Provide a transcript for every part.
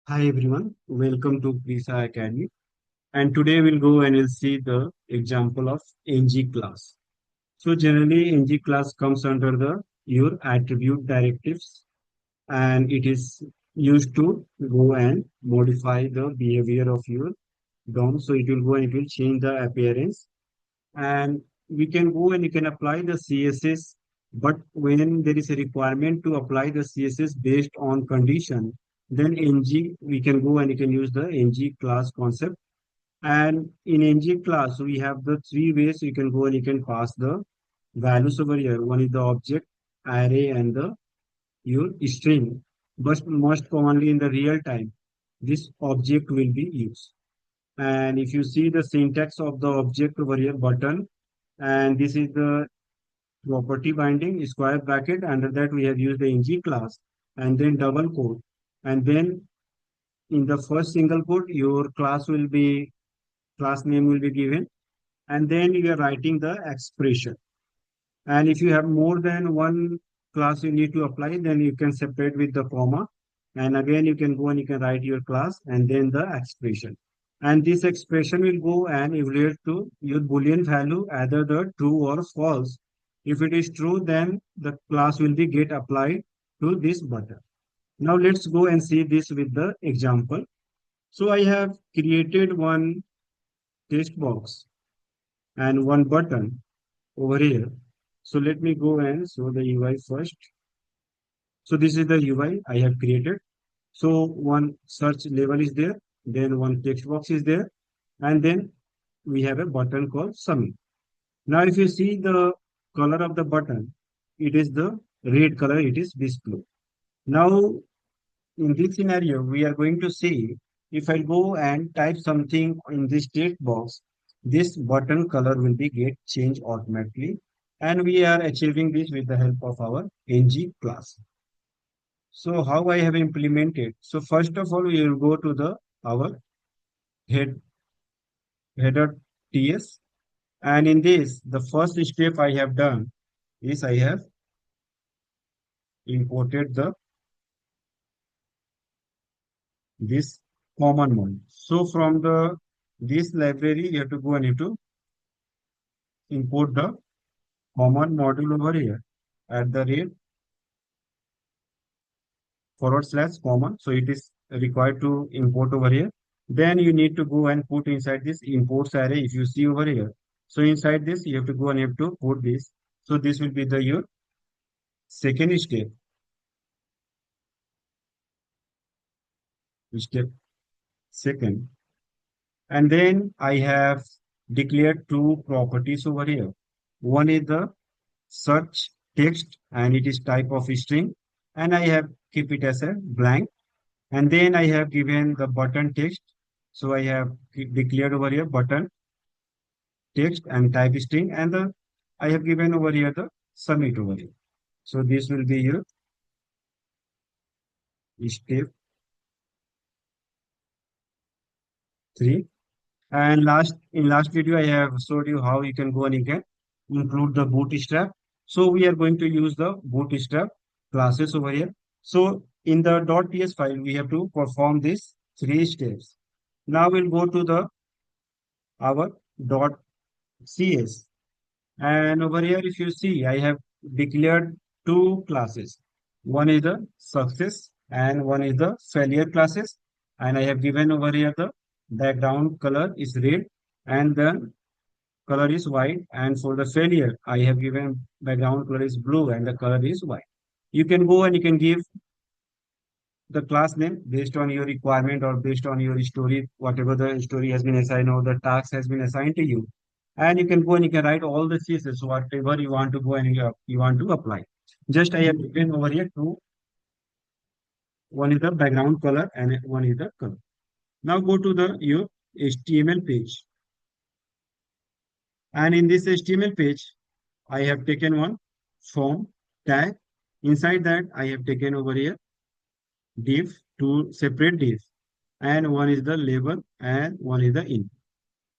Hi everyone, welcome to Prisa Academy. And today we'll go and we'll see the example of ngClass. So generally ngClass comes under the your attribute directives, and it is used to go and modify the behavior of your DOM. So it will go and it will change the appearance, and we can go and you can apply the CSS. But when there is a requirement to apply the CSS based on condition, then ng we can go and you can use the ng class concept. And in ng class we have the three ways you can go and you can pass the values over here. One is the object, array, and the your string. But most commonly in the real time, this object will be used. And if you see the syntax of the object over here, button, and this is the property binding square bracket. Under that we have used the ng class, and then double quote, and then in the first single quote your class name will be given, and then you are writing the expression. And if you have more than one class you need to apply, then you can separate with the comma, and again you can go and you can write your class and then the expression. And this expression will go and evaluate to your boolean value, either the true or false. If it is true, then the class will be get applied to this button. Now let's go and see this with the example. So I have created one text box and one button over here. So let me go and show the UI first. So this is the UI I have created. So one search label is there, then one text box is there, and then we have a button called submit. Now if you see the color of the button, it is the red color, it is display. Now in this scenario, we are going to see if I go and type something in this text box, this button color will be get changed automatically. And we are achieving this with the help of our ng class. So how I have implemented. So first of all, we will go to the our head header ts, and in this the first step I have done is I have imported the this common one. So from the this library you have to go and you have to import the common module over here at the rate /common. So it is required to import over here. Then you need to go and put inside this imports array if you see over here. So inside this you have to go and you have to put this. So this will be the your second step. Step second. And then I have declared two properties over here. One is the search text and it is type of string, and I have keep it as a blank. And then I have given the button text. So I have declared over here button text and type string, and the I have given over here the submit over here. So this will be your step 3. And last video I have showed you how you can go and you can include the bootstrap. So we are going to use the bootstrap classes over here. So in the .ps file we have to perform these 3 steps. Now we'll go to the our .cs, and over here if you see I have declared two classes. One is the success and one is the failure classes, and I have given over here the background color is red and the color is white, and for the failure I have given background color is blue and the color is white. You can go and you can give the class name based on your requirement or based on your story, whatever the story has been assigned or the task has been assigned to you. And you can go and you can write all the CSS, whatever you want to go and you want to apply. Just I have given over here two, one is the background color and one is the color. Now go to the your HTML page. And in this HTML page, I have taken one form tag. Inside that, I have taken over here div, two separate divs, and one is the label and one is the in.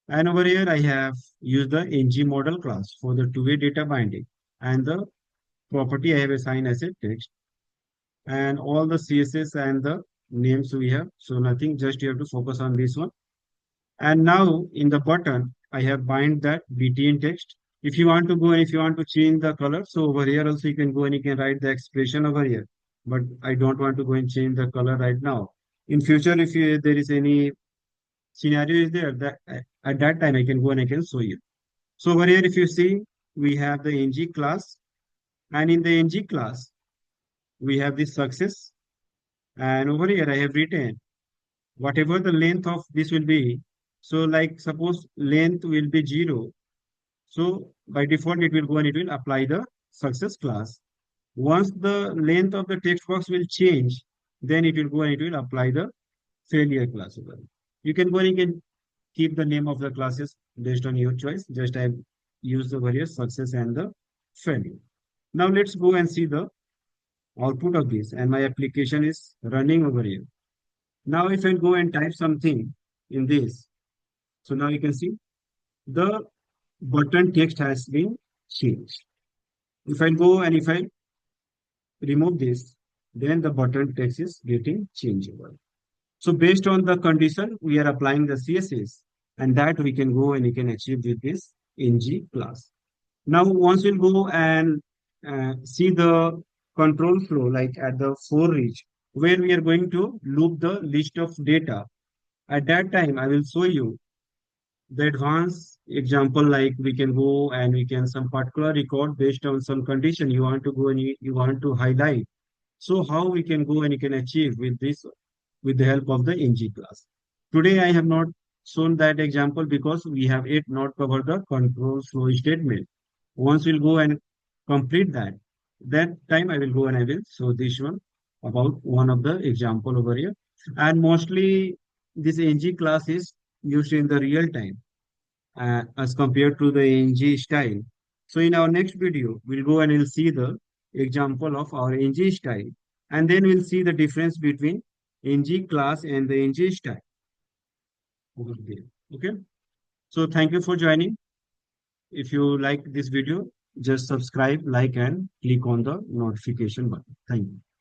And over here I have used the ng model class for the two-way data binding, and the property I have assigned as a text, and all the CSS and the names we have. So nothing, just you have to focus on this one. And now in the button, I have bind that BTN text. If you want to go and if you want to change the color, so over here also you can go and you can write the expression over here. But I don't want to go and change the color right now. In future, if there is any scenario is there, that at that time I can go and I can show you. So over here, if you see, we have the ng class, and in the ng class, we have this success. And over here, I have written whatever the length of this will be. So like suppose length will be 0. So by default, it will go and it will apply the success class. Once the length of the text box will change, then it will go and it will apply the failure class. You can go and you can keep the name of the classes based on your choice. Just I use the various success and the failure. Now let's go and see the output of this. And my application is running over here. Now if I go and type something in this, so now you can see the button text has been changed. If I go and if I remove this, then the button text is getting changeable. So based on the condition, we are applying the CSS, and that we can go and we can achieve with this ng class. Now once we'll go and see the control flow, like at the for reach, where we are going to loop the list of data. At that time, I will show you the advanced example, like we can go and we can some particular record based on some condition you want to go and you want to highlight. So how we can go and you can achieve with this with the help of the ng class. Today I have not shown that example because we have yet not covered the control flow statement. Once we'll go and complete that, that time I will go and I will show this one about one of the example over here. And mostly this ng class is used in the real time as compared to the ng style. So in our next video, we'll go and we'll see the example of our ng style, and then we'll see the difference between ng class and the ng style over there. Okay. So thank you for joining. If you like this video, just subscribe, like, and click on the notification button. Thank you.